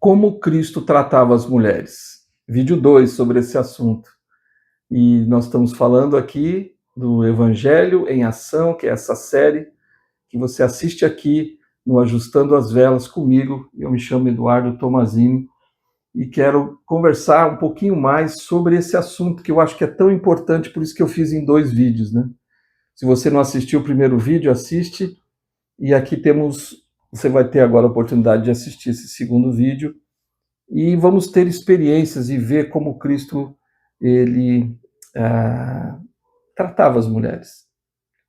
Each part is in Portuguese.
Como Cristo tratava as mulheres. Vídeo 2 sobre esse assunto. E nós estamos falando aqui do Evangelho em Ação, que é essa série que você assiste aqui no Ajustando as Velas comigo. Eu me chamo Eduardo Tomazini e quero conversar um pouquinho mais sobre esse assunto que eu acho que é tão importante, por isso que eu fiz em 2 vídeos, né? Se você não assistiu o primeiro vídeo, assiste. E aqui você vai ter agora a oportunidade de assistir esse segundo vídeo. E vamos ter experiências e ver como Cristo ele tratava as mulheres.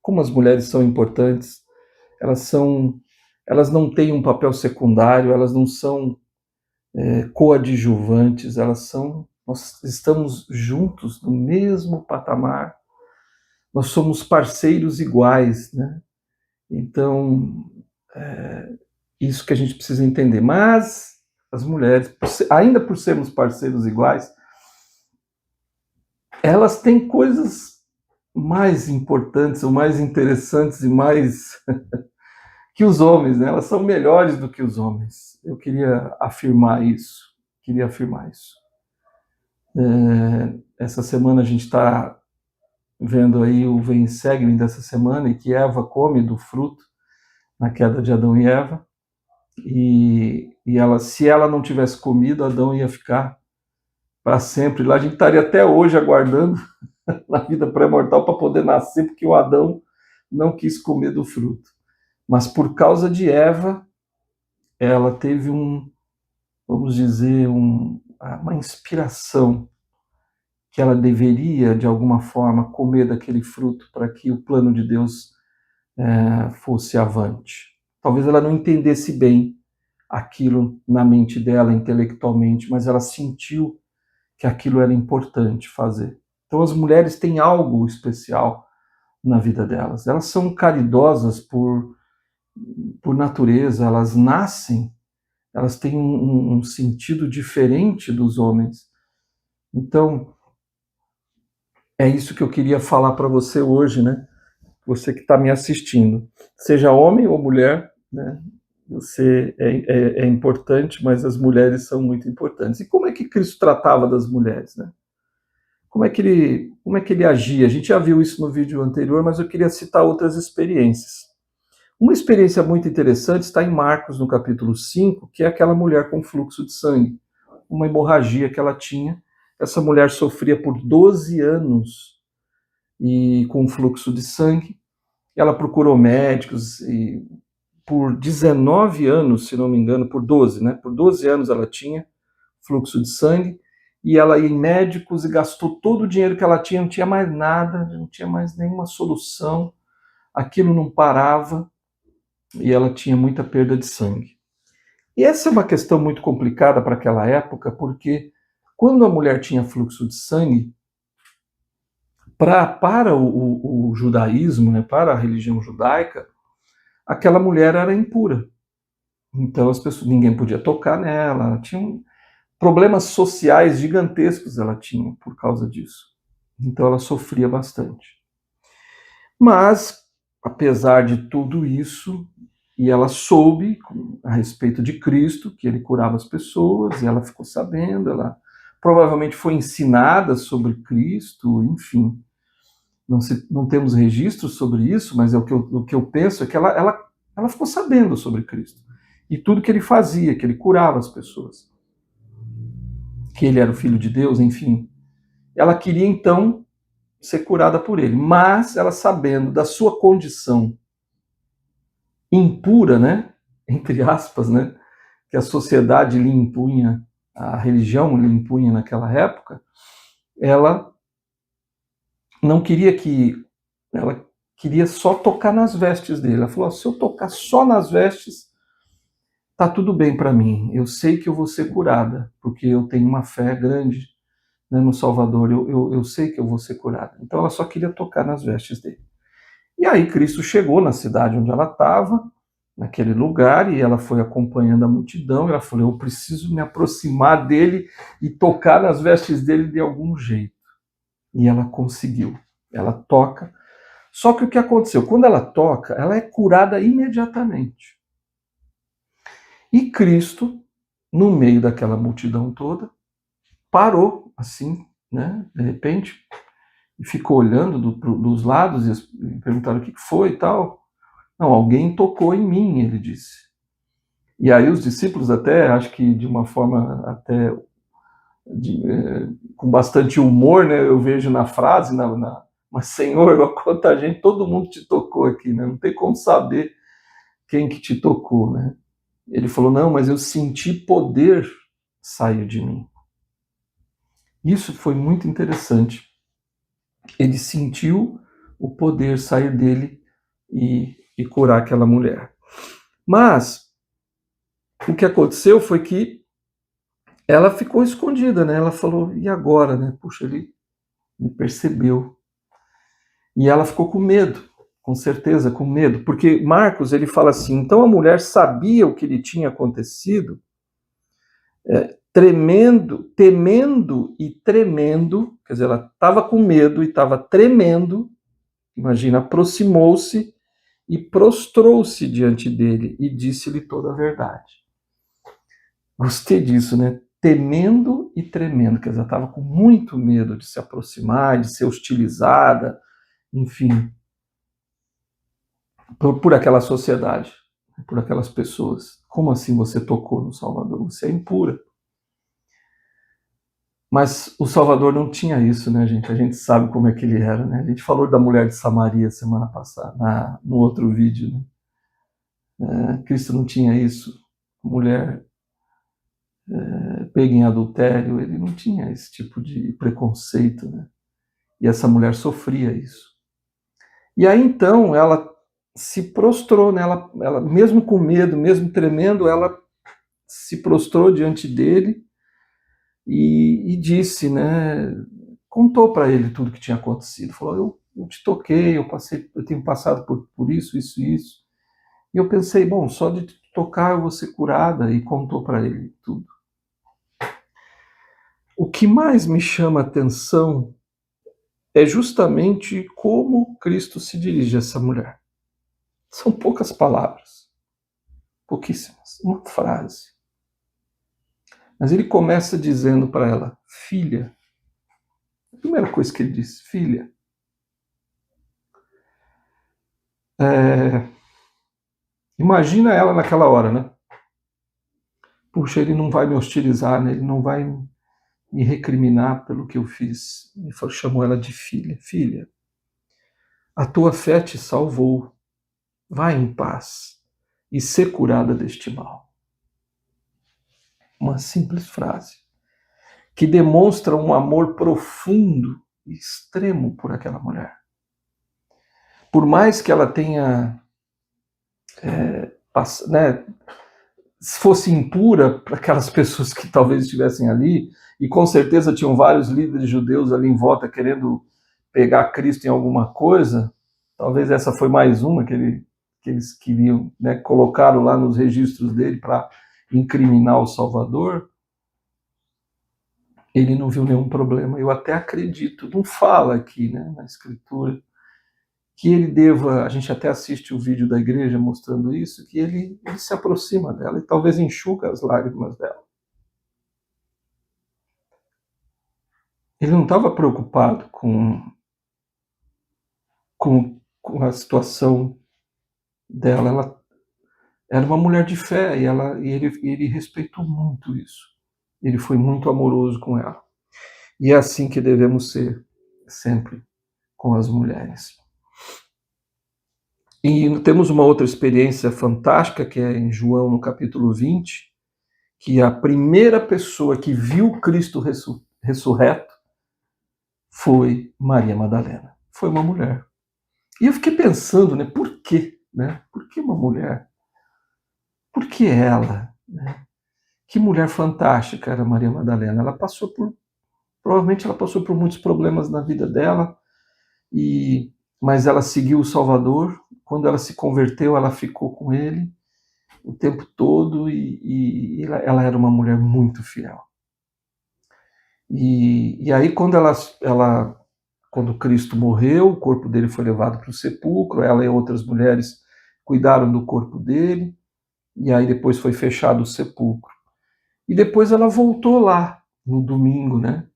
Como as mulheres são importantes, elas não têm um papel secundário, elas não são coadjuvantes, nós estamos juntos no mesmo patamar, nós somos parceiros iguais, né? Então, isso que a gente precisa entender. Mas as mulheres, ainda por sermos parceiros iguais, elas têm coisas mais importantes, ou mais interessantes e mais que os homens, né? Elas são melhores do que os homens. Eu queria afirmar isso. Essa semana a gente está vendo aí o Vem e Segue-me dessa semana, e que Eva come do fruto na queda de Adão e Eva. E se ela não tivesse comido, Adão ia ficar para sempre lá. A gente estaria até hoje aguardando na vida pré-mortal para poder nascer, porque o Adão não quis comer do fruto. Mas por causa de Eva, ela teve vamos dizer, uma inspiração que ela deveria, de alguma forma, comer daquele fruto para que o plano de Deus fosse avante. Talvez ela não entendesse bem aquilo na mente dela, intelectualmente, mas ela sentiu que aquilo era importante fazer. Então as mulheres têm algo especial na vida delas. Elas são caridosas por natureza, elas nascem, elas têm um sentido diferente dos homens. Então, é isso que eu queria falar para você hoje, né? Você que está me assistindo. Seja homem ou mulher, né? Você é importante, mas as mulheres são muito importantes. E como é que Cristo tratava das mulheres, né? Como é que ele agia? A gente já viu isso no vídeo anterior, mas eu queria citar outras experiências. Uma experiência muito interessante está em Marcos, no capítulo 5, que é aquela mulher com fluxo de sangue, uma hemorragia que ela tinha. Essa mulher sofria por 12 anos e com fluxo de sangue. Ela procurou médicos e por 19 anos, se não me engano, por 12, né? Por 12 anos ela tinha fluxo de sangue, e ela ia em médicos e gastou todo o dinheiro que ela tinha, não tinha mais nada, não tinha mais nenhuma solução, aquilo não parava, e ela tinha muita perda de sangue. E essa é uma questão muito complicada para aquela época, porque quando a mulher tinha fluxo de sangue, para o judaísmo, né, para a religião judaica, aquela mulher era impura. Então ninguém podia tocar nela, ela tinha problemas sociais gigantescos, ela tinha por causa disso. Então ela sofria bastante. Mas, apesar de tudo isso, e ela soube a respeito de Cristo, que ele curava as pessoas, e ela ficou sabendo, ela provavelmente foi ensinada sobre Cristo, enfim. Não temos registros sobre isso, mas o que eu penso é que ela ficou sabendo sobre Cristo. E tudo que ele fazia, que ele curava as pessoas, que ele era o Filho de Deus, enfim. Ela queria, então, ser curada por ele. Mas ela, sabendo da sua condição impura, né, entre aspas, né, que a sociedade lhe impunha, a religião lhe impunha naquela época, ela não queria ela queria só tocar nas vestes dele. Ela falou: se eu tocar só nas vestes, tá tudo bem para mim. Eu sei que eu vou ser curada, porque eu tenho uma fé grande, né, no Salvador. Eu sei que eu vou ser curada. Então ela só queria tocar nas vestes dele. E aí Cristo chegou na cidade onde ela estava, naquele lugar, e ela foi acompanhando a multidão, e ela falou: eu preciso me aproximar dele e tocar nas vestes dele de algum jeito. E ela conseguiu. Ela toca. Só que o que aconteceu? Quando ela toca, ela é curada imediatamente. E Cristo, no meio daquela multidão toda, parou assim, né, de repente, e ficou olhando dos lados e perguntaram o que foi e tal. Não, alguém tocou em mim, ele disse. E aí os discípulos até, acho que de uma forma até com bastante humor, né, eu vejo na frase, mas Senhor, quanta gente, todo mundo te tocou aqui, né? Não tem como saber quem que te tocou, né? Ele falou, não, mas eu senti poder sair de mim. Isso foi muito interessante. Ele sentiu o poder sair dele e curar aquela mulher. Mas o que aconteceu foi que ela ficou escondida, né? Ela falou, e agora, né? Puxa, ele me percebeu. E ela ficou com medo, com certeza, com medo, porque Marcos ele fala assim, então a mulher sabia o que lhe tinha acontecido, temendo e tremendo, quer dizer, ela estava com medo e estava tremendo, imagina, aproximou-se e prostrou-se diante dele e disse-lhe toda a verdade. Gostei disso, né? Temendo e tremendo, quer dizer, ela estava com muito medo de se aproximar, de ser hostilizada, enfim, por aquela sociedade, por aquelas pessoas. Como assim você tocou no Salvador? Você é impura. Mas o Salvador não tinha isso, né, gente? A gente sabe como é que ele era, né? A gente falou da mulher de Samaria semana passada, no outro vídeo, né? Cristo não tinha isso. Mulher pega em adultério, ele não tinha esse tipo de preconceito, né? E essa mulher sofria isso. E aí então ela se prostrou, né? Ela mesmo com medo, mesmo tremendo, ela se prostrou diante dele e disse, né? Contou para ele tudo que tinha acontecido. Falou: eu te toquei, eu tenho passado por isso, isso, isso. E eu pensei, bom, só de te tocar eu vou ser curada. E contou para ele tudo. O que mais me chama a atenção é justamente como Cristo se dirige a essa mulher. São poucas palavras, pouquíssimas, uma frase. Mas ele começa dizendo para ela, filha. A primeira coisa que ele disse, filha. Imagina ela naquela hora, né? Puxa, ele não vai me hostilizar, né? Ele não vai me recriminar pelo que eu fiz. Ele chamou ela de filha. Filha, a tua fé te salvou. Vai em paz e ser curada deste mal. Uma simples frase que demonstra um amor profundo e extremo por aquela mulher. Por mais que ela tenha, né, se fosse impura para aquelas pessoas que talvez estivessem ali, e com certeza tinham vários líderes judeus ali em volta querendo pegar Cristo em alguma coisa, talvez essa foi mais uma que eles queriam, né, colocaram lá nos registros dele para incriminar o Salvador. Ele não viu nenhum problema. Eu até acredito, não fala aqui, né, na Escritura, que ele deva, a gente até assiste o vídeo da igreja mostrando isso, que ele se aproxima dela e talvez enxuga as lágrimas dela. Ele não estava preocupado com a situação dela. Ela era uma mulher de fé e ele respeitou muito isso. Ele foi muito amoroso com ela. E é assim que devemos ser sempre com as mulheres. E temos uma outra experiência fantástica, que é em João, no capítulo 20, que a primeira pessoa que viu Cristo ressurreto foi Maria Madalena. Foi uma mulher. E eu fiquei pensando, né, por quê? Né? Por que uma mulher? Por que ela? Né? Que mulher fantástica era Maria Madalena. Provavelmente ela passou por muitos problemas na vida dela, mas ela seguiu o Salvador. Quando ela se converteu, ela ficou com ele o tempo todo e ela era uma mulher muito fiel. E aí quando Cristo morreu, o corpo dele foi levado para o sepulcro, ela e outras mulheres cuidaram do corpo dele, e aí depois foi fechado o sepulcro. E depois ela voltou lá no domingo, né,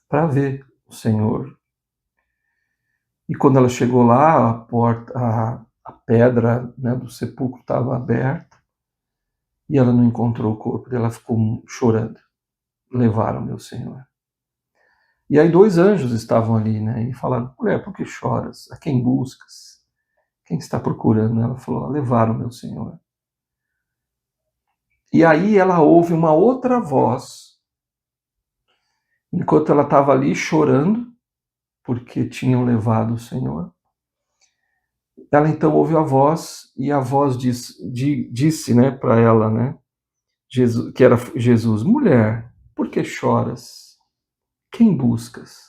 para ver o Senhor. E quando ela chegou lá, a pedra, né, do sepulcro estava aberta e ela não encontrou o corpo. Ela ficou chorando. Levaram meu Senhor. E aí 2 anjos estavam ali, né, e falaram: mulher, por que choras? A quem buscas? Quem está procurando? Ela falou: levaram meu Senhor. E aí ela ouve uma outra voz, enquanto ela estava ali chorando, porque tinham levado o Senhor. Ela então ouve a voz, e a voz disse, né, para ela, né, Jesus, que era Jesus: mulher, por que choras? Quem buscas?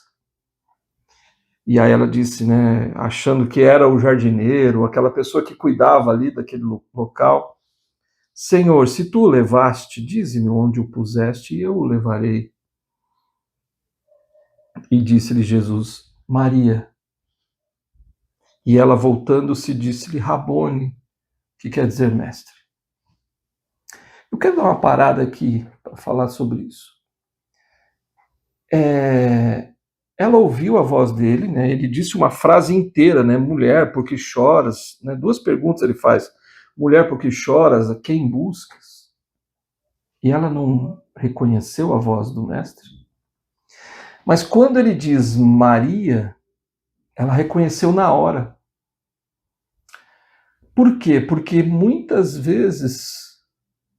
E aí ela disse, né, achando que era o jardineiro, aquela pessoa que cuidava ali daquele local: Senhor, se tu o levaste, dize-me onde o puseste e eu o levarei. E disse-lhe Jesus: Maria. E ela, voltando-se, disse-lhe: Rabone, que quer dizer mestre. Eu quero dar uma parada aqui para falar sobre isso. Ela ouviu a voz dele, né? Ele disse uma frase inteira, né? Mulher, por que choras? Né? 2 perguntas ele faz. Mulher, por que choras? A quem buscas? E ela não reconheceu a voz do mestre. Mas quando ele diz Maria, ela reconheceu na hora. Por quê? Porque muitas vezes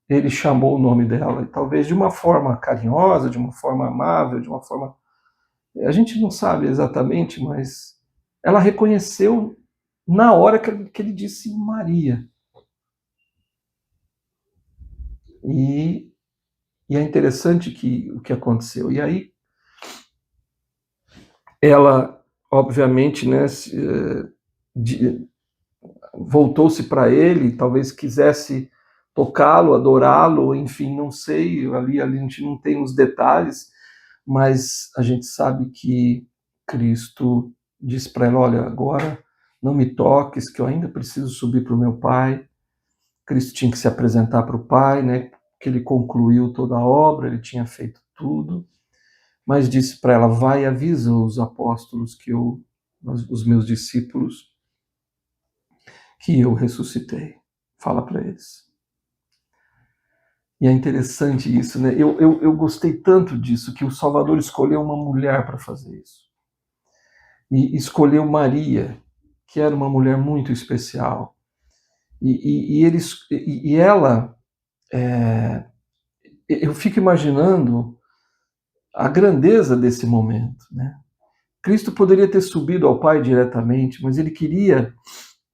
ele chamou o nome dela, e talvez de uma forma carinhosa, de uma forma amável, de uma forma... A gente não sabe exatamente, mas ela reconheceu na hora que ele disse Maria. E é interessante o que aconteceu. E aí, ela, obviamente, né, voltou-se para ele, talvez quisesse tocá-lo, adorá-lo, enfim, não sei, ali a gente não tem os detalhes, mas a gente sabe que Cristo disse para ela: olha, agora não me toques, que eu ainda preciso subir para o meu Pai. Cristo tinha que se apresentar para o Pai, né, que ele concluiu toda a obra, ele tinha feito tudo, mas disse para ela: vai e avisa os apóstolos, os meus discípulos, que eu ressuscitei. Fala para eles. E é interessante isso, né? Eu gostei tanto disso, que o Salvador escolheu uma mulher para fazer isso. E escolheu Maria, que era uma mulher muito especial. E ela, eu fico imaginando a grandeza desse momento, né? Cristo poderia ter subido ao Pai diretamente, mas ele queria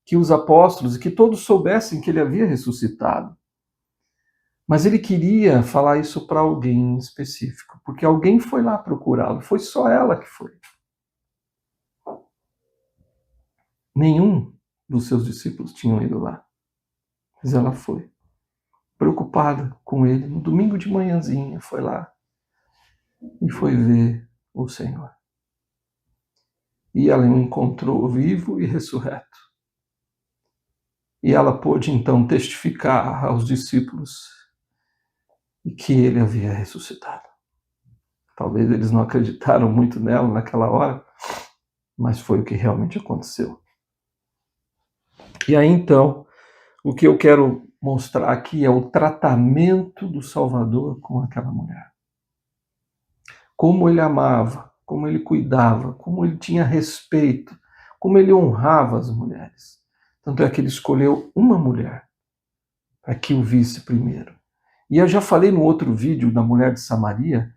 que os apóstolos e que todos soubessem que ele havia ressuscitado. Mas ele queria falar isso para alguém específico, porque alguém foi lá procurá-lo, foi só ela que foi. Nenhum dos seus discípulos tinham ido lá, mas ela foi, preocupada com ele. No domingo de manhãzinha, foi lá e foi ver o Senhor. E ela o encontrou vivo e ressurreto. E ela pôde então testificar aos discípulos que ele havia ressuscitado. Talvez eles não acreditaram muito nela naquela hora, mas foi o que realmente aconteceu. E aí então, o que eu quero mostrar aqui é o tratamento do Salvador com aquela mulher. Como ele amava, como ele cuidava, como ele tinha respeito, como ele honrava as mulheres. Tanto é que ele escolheu uma mulher para que o visse primeiro. E eu já falei no outro vídeo da mulher de Samaria,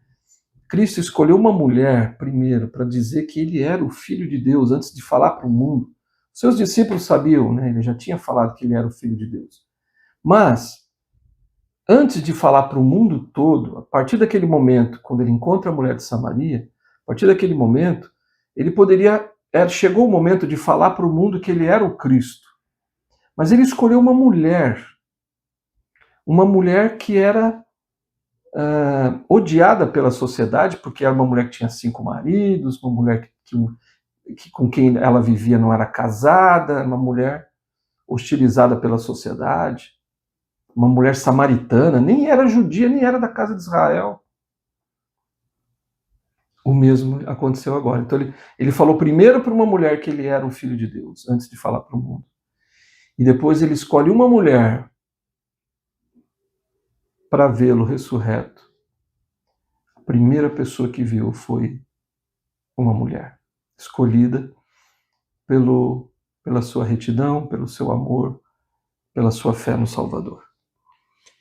Cristo escolheu uma mulher primeiro para dizer que ele era o Filho de Deus antes de falar para o mundo. Seus discípulos sabiam, né? Ele já tinha falado que ele era o Filho de Deus. Mas, antes de falar para o mundo todo, a partir daquele momento, quando ele encontra a mulher de Samaria, a partir daquele momento, ele poderia... Chegou o momento de falar para o mundo que ele era o Cristo. Mas ele escolheu uma mulher que era odiada pela sociedade, porque era uma mulher que tinha 5 maridos, uma mulher que com quem ela vivia não era casada, uma mulher hostilizada pela sociedade, uma mulher samaritana, nem era judia, nem era da casa de Israel. O mesmo aconteceu agora. Então ele falou primeiro para uma mulher que ele era o Filho de Deus, antes de falar para o mundo. E depois ele escolhe uma mulher para vê-lo ressurreto. A primeira pessoa que viu foi uma mulher, escolhida pela sua retidão, pelo seu amor, pela sua fé no Salvador.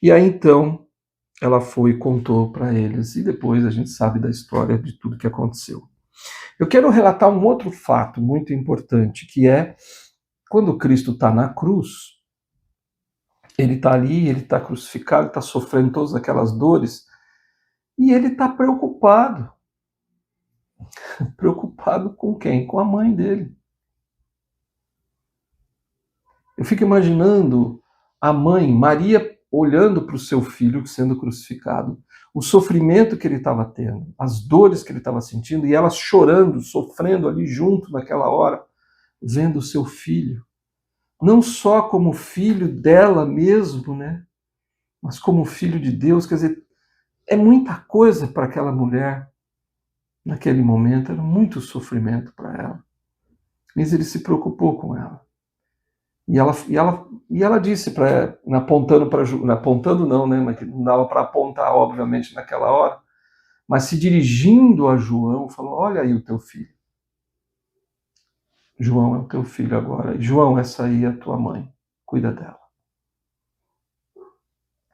E aí então ela foi e contou para eles, e depois a gente sabe da história de tudo que aconteceu. Eu quero relatar um outro fato muito importante, que é quando Cristo está na cruz, ele está ali, ele está crucificado, está sofrendo todas aquelas dores, e ele está preocupado. Preocupado com quem? Com a mãe dele. Eu fico imaginando a mãe, Maria, olhando para o seu filho sendo crucificado, o sofrimento que ele estava tendo, as dores que ele estava sentindo, e ela chorando, sofrendo ali junto naquela hora, vendo o seu filho. Não só como filho dela mesmo, né? Mas como filho de Deus. Quer dizer, é muita coisa para aquela mulher naquele momento, era muito sofrimento para ela. Mas ele se preocupou com ela. E ela disse para apontando não, né? Mas não dava para apontar, obviamente, naquela hora. Mas se dirigindo a João, falou: olha aí o teu filho. João é o teu filho agora. E João, essa aí é a tua mãe. Cuida dela.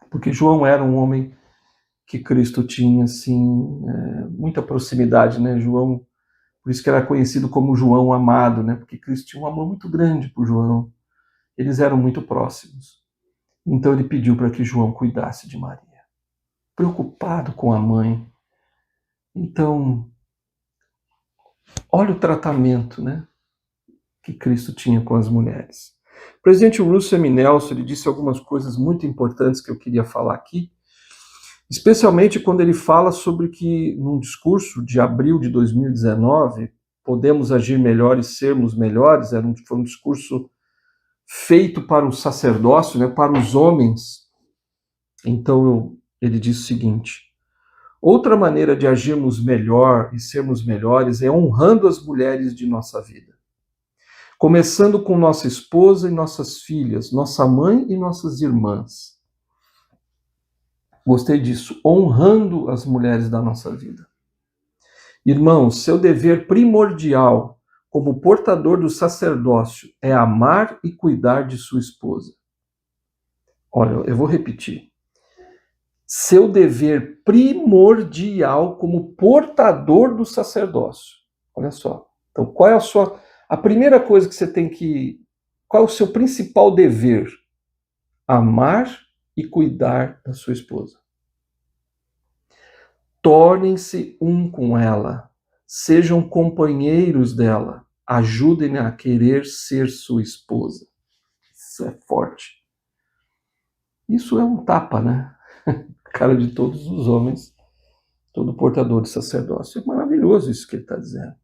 Porque João era um homem que Cristo tinha, assim, muita proximidade, né? João, por isso que era conhecido como João amado, né? Porque Cristo tinha um amor muito grande por João. Eles eram muito próximos. Então ele pediu para que João cuidasse de Maria. Preocupado com a mãe. Então, olha o tratamento, né, que Cristo tinha com as mulheres. O presidente Russell M. Nelson, ele disse algumas coisas muito importantes que eu queria falar aqui, especialmente quando ele fala sobre que, num discurso de abril de 2019, podemos agir melhor e sermos melhores, foi um discurso feito para o sacerdócio, né, para os homens. Então ele diz o seguinte: outra maneira de agirmos melhor e sermos melhores é honrando as mulheres de nossa vida. Começando com nossa esposa e nossas filhas, nossa mãe e nossas irmãs. Gostei disso, honrando as mulheres da nossa vida. Irmãos, seu dever primordial como portador do sacerdócio é amar e cuidar de sua esposa. Olha, eu vou repetir. Seu dever primordial como portador do sacerdócio. Olha só. Então, qual é a primeira coisa que você tem que... Qual é o seu principal dever? Amar e cuidar da sua esposa. Tornem-se um com ela. Sejam companheiros dela. Ajudem-na a querer ser sua esposa. Isso é forte. Isso é um tapa, né? Cara de todos os homens, todo portador de sacerdócio. É maravilhoso isso que ele está dizendo.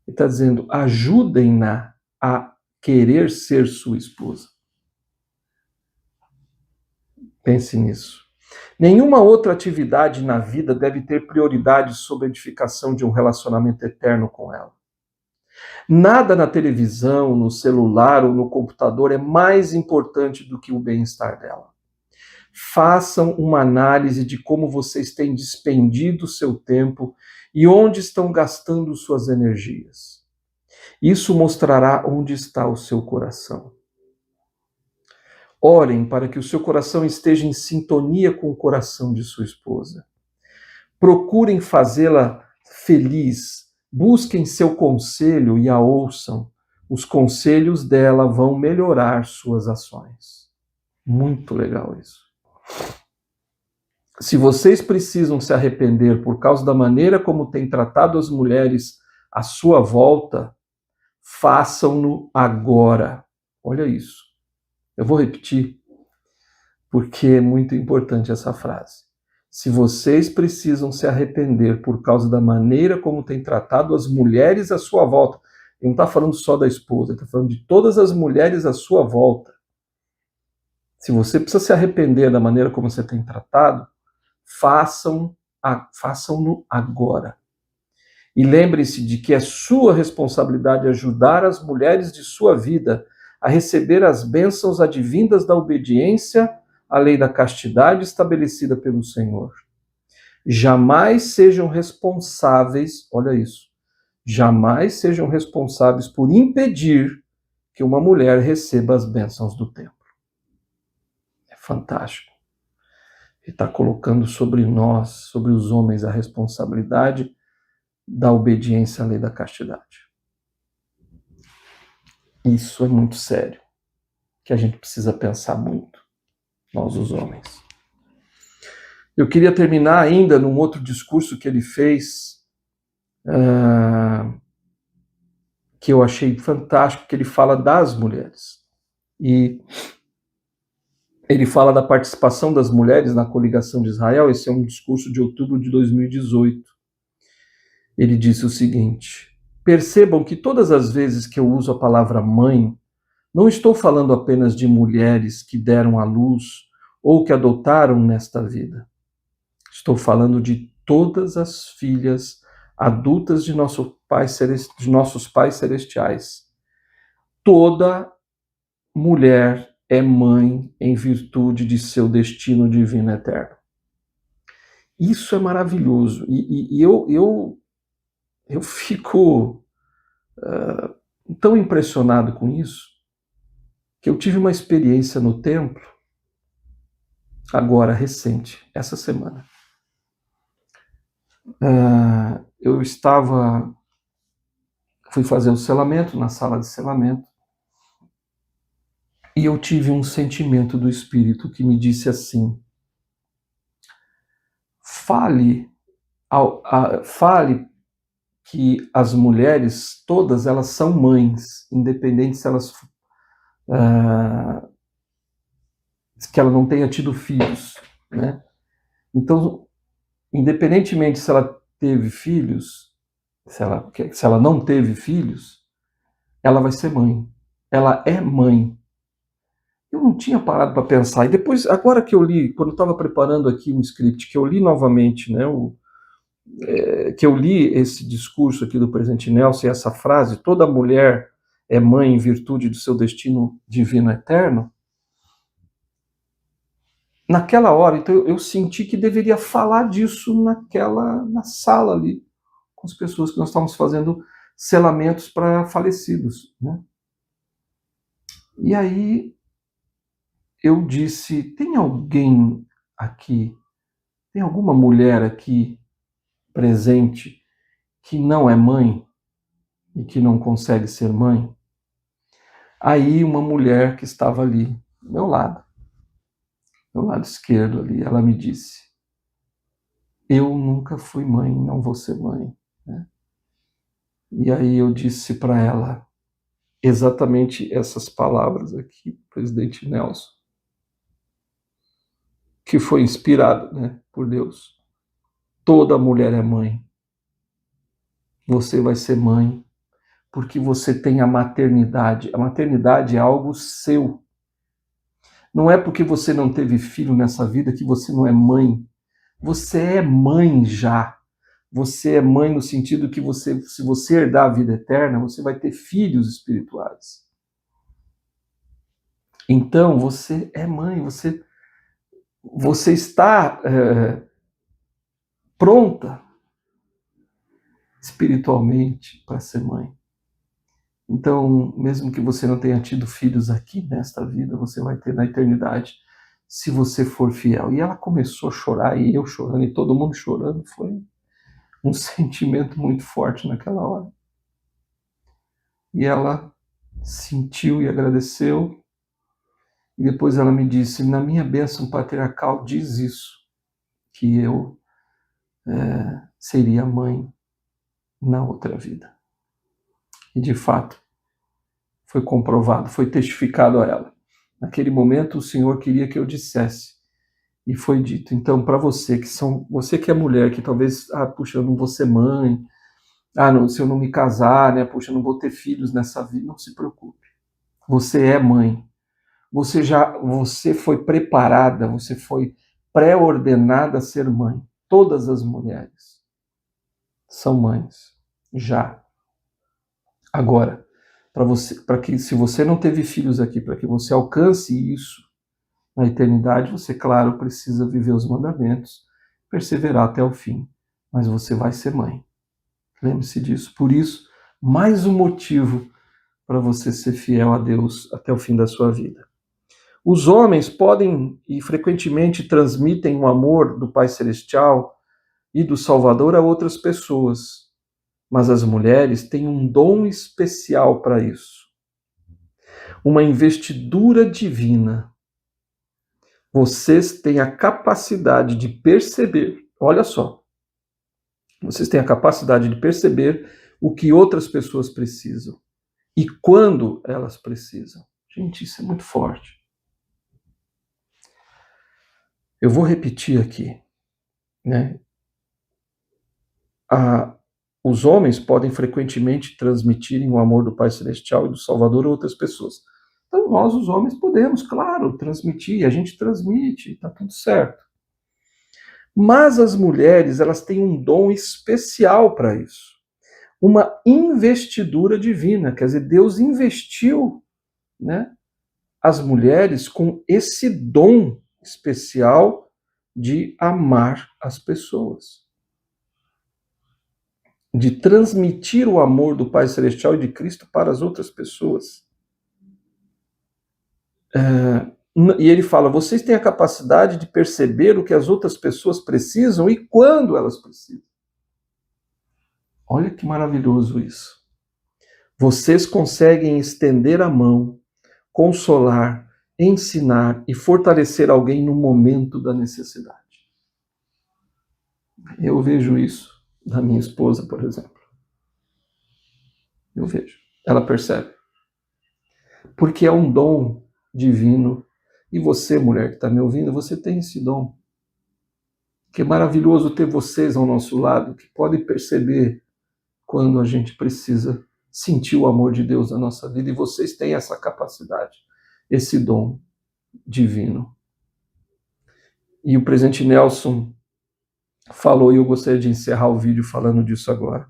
Ele está dizendo, ajudem-na a querer ser sua esposa. Pense nisso. Nenhuma outra atividade na vida deve ter prioridade sobre a edificação de um relacionamento eterno com ela. Nada na televisão, no celular ou no computador é mais importante do que o bem-estar dela. Façam uma análise de como vocês têm despendido seu tempo e onde estão gastando suas energias. Isso mostrará onde está o seu coração. Orem para que o seu coração esteja em sintonia com o coração de sua esposa. Procurem fazê-la feliz. Busquem seu conselho e a ouçam. Os conselhos dela vão melhorar suas ações. Muito legal isso. Se vocês precisam se arrepender por causa da maneira como têm tratado as mulheres à sua volta, façam-no agora. Olha isso. Eu vou repetir, porque é muito importante essa frase. Se vocês precisam se arrepender por causa da maneira como têm tratado as mulheres à sua volta, ele não está falando só da esposa, ele está falando de todas as mulheres à sua volta. Se você precisa se arrepender da maneira como você tem tratado, façam-no agora. E lembre-se de que é sua responsabilidade ajudar as mulheres de sua vida a receber as bênçãos advindas da obediência à lei da castidade estabelecida pelo Senhor. Jamais sejam responsáveis, olha isso, jamais sejam responsáveis por impedir que uma mulher receba as bênçãos do templo. É fantástico. Ele está colocando sobre nós, sobre os homens, a responsabilidade da obediência à lei da castidade. Isso é muito sério, que a gente precisa pensar muito, nós os homens. Eu queria terminar ainda num outro discurso que ele fez, que eu achei fantástico, que ele fala das mulheres. E ele fala da participação das mulheres na coligação de Israel. Esse é um discurso de outubro de 2018. Ele disse o seguinte: percebam que todas as vezes que eu uso a palavra mãe, não estou falando apenas de mulheres que deram à luz ou que adotaram nesta vida. Estou falando de todas as filhas adultas de nossos pais celestiais. Toda mulher é mãe em virtude de seu destino divino eterno. Isso é maravilhoso. E eu fico tão impressionado com isso, que eu tive uma experiência no templo, agora recente, essa semana. Eu fui fazer o selamento, na sala de selamento, e eu tive um sentimento do Espírito que me disse assim: fale que as mulheres, todas elas são mães, independente se elas que ela não tenha tido filhos, né? Então, independentemente se ela teve filhos, se ela não teve filhos, ela vai ser mãe. Ela é mãe. Eu não tinha parado para pensar. E depois, agora que eu li, quando eu estava preparando aqui um script, que eu li novamente, né, que eu li esse discurso aqui do presidente Nelson e essa frase, toda mulher é mãe em virtude do seu destino divino eterno, naquela hora, então eu senti que deveria falar disso na sala ali, com as pessoas que nós estávamos fazendo selamentos para falecidos, né? E aí eu disse: tem alguém aqui, tem alguma mulher aqui presente que não é mãe e que não consegue ser mãe? Aí uma mulher que estava ali, do meu lado esquerdo ali, ela me disse: eu nunca fui mãe, não vou ser mãe, né? E aí eu disse para ela exatamente essas palavras aqui, presidente Nelson, que foi inspirado, né, por Deus. Toda mulher é mãe. Você vai ser mãe porque você tem a maternidade. A maternidade é algo seu. Não é porque você não teve filho nessa vida que você não é mãe. Você é mãe já. Você é mãe no sentido que se você herdar a vida eterna, você vai ter filhos espirituais. Então, você é mãe, você está pronta espiritualmente para ser mãe. Então, mesmo que você não tenha tido filhos aqui nesta vida, você vai ter na eternidade, se você for fiel. E ela começou a chorar, e eu chorando, e todo mundo chorando. Foi um sentimento muito forte naquela hora. E ela sentiu e agradeceu. E depois ela me disse: na minha bênção patriarcal diz isso, que eu seria mãe na outra vida. E de fato, foi comprovado, foi testificado a ela. Naquele momento o Senhor queria que eu dissesse, e foi dito. Então, para você que é mulher, que talvez, puxa, eu não vou ser mãe, não, se eu não me casar, né, puxa, eu não vou ter filhos nessa vida, não se preocupe. Você é mãe. você foi preparada, você foi pré-ordenada a ser mãe. Todas as mulheres são mães, já. Agora, para que se você não teve filhos aqui, para que você alcance isso na eternidade, você, claro, precisa viver os mandamentos, perseverar até o fim. Mas você vai ser mãe. Lembre-se disso. Por isso, mais um motivo para você ser fiel a Deus até o fim da sua vida. Os homens podem e frequentemente transmitem o amor do Pai Celestial e do Salvador a outras pessoas, mas as mulheres têm um dom especial para isso. Uma investidura divina. Vocês têm a capacidade de perceber, olha só, vocês têm a capacidade de perceber o que outras pessoas precisam e quando elas precisam. Gente, isso é muito forte. Eu vou repetir aqui, né? Os homens podem frequentemente transmitirem o amor do Pai Celestial e do Salvador a outras pessoas. Então nós, os homens, podemos, claro, transmitir, a gente transmite, está tudo certo. Mas as mulheres, elas têm um dom especial para isso. Uma investidura divina, quer dizer, Deus investiu, né, as mulheres com esse dom especial de amar as pessoas, de transmitir o amor do Pai Celestial e de Cristo para as outras pessoas. E ele fala, vocês têm a capacidade de perceber o que as outras pessoas precisam e quando elas precisam. Olha que maravilhoso isso. Vocês conseguem estender a mão, consolar, ensinar e fortalecer alguém no momento da necessidade. Eu vejo isso da minha esposa, por exemplo. Eu vejo. Ela percebe. Porque é um dom divino. E você, mulher que está me ouvindo, você tem esse dom. Que é maravilhoso ter vocês ao nosso lado, que podem perceber quando a gente precisa sentir o amor de Deus na nossa vida. E vocês têm essa capacidade, esse dom divino. E o presidente Nelson falou, e eu gostaria de encerrar o vídeo falando disso agora.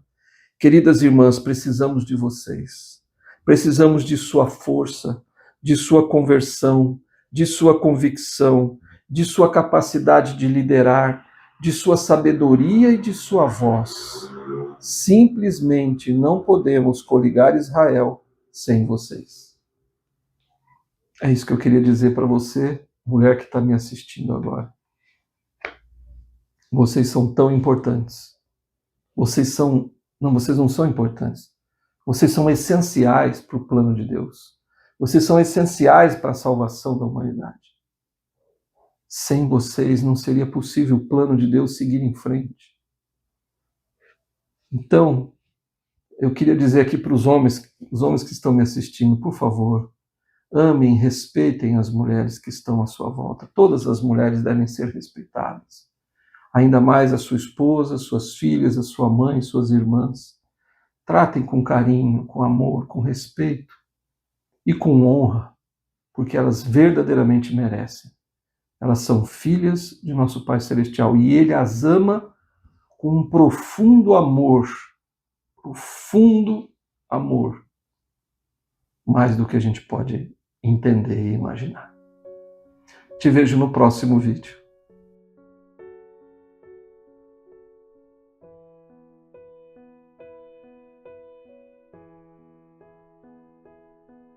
Queridas irmãs, precisamos de vocês. Precisamos de sua força, de sua conversão, de sua convicção, de sua capacidade de liderar, de sua sabedoria e de sua voz. Simplesmente não podemos coligar Israel sem vocês. É isso que eu queria dizer para você, mulher que está me assistindo agora. Vocês são tão importantes. Vocês não são importantes. Vocês são essenciais para o plano de Deus. Vocês são essenciais para a salvação da humanidade. Sem vocês não seria possível o plano de Deus seguir em frente. Então, eu queria dizer aqui para os homens que estão me assistindo, por favor, amem, respeitem as mulheres que estão à sua volta. Todas as mulheres devem ser respeitadas. Ainda mais a sua esposa, suas filhas, a sua mãe, suas irmãs. Tratem com carinho, com amor, com respeito e com honra, porque elas verdadeiramente merecem. Elas são filhas de nosso Pai Celestial e Ele as ama com um profundo amor, mais do que a gente pode entender e imaginar. Te vejo no próximo vídeo.